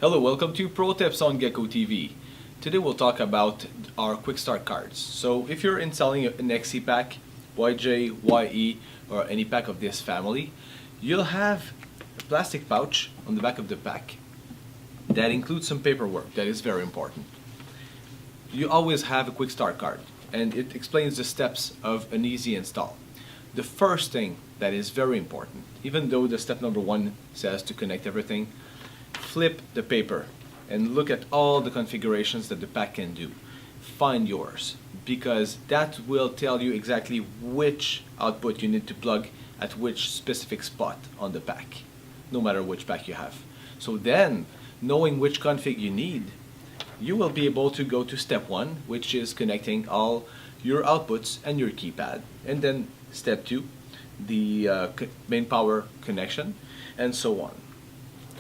Hello, welcome to Pro Tips on Gecko TV. Today we'll talk about our quick start cards. So if you're installing an XE pack, YJ, YE, or any pack of this family, you'll have a plastic pouch on the back of the pack that includes some paperwork that is very important. You always have a quick start card, and it explains the steps of an easy install. The first thing that is very important, even though the step number 1 says to connect everything, flip the paper and look at all the configurations that the pack can do. Find yours, because that will tell you exactly which output you need to plug at which specific spot on the pack, no matter which pack you have. So then, knowing which config you need, you will be able to go to step 1, which is connecting all your outputs and your keypad, and then step 2, the main power connection, and so on.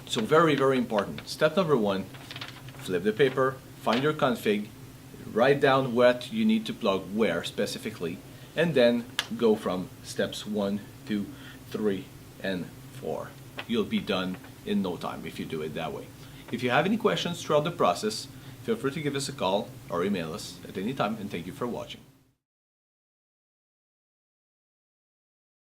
So very, very important. Step number 1, flip the paper, find your config, write down what you need to plug where specifically, and then go from steps 1, 2, 3, and 4. You'll be done in no time if you do it that way. If you have any questions throughout the process, feel free to give us a call or email us at any time, and thank you for watching.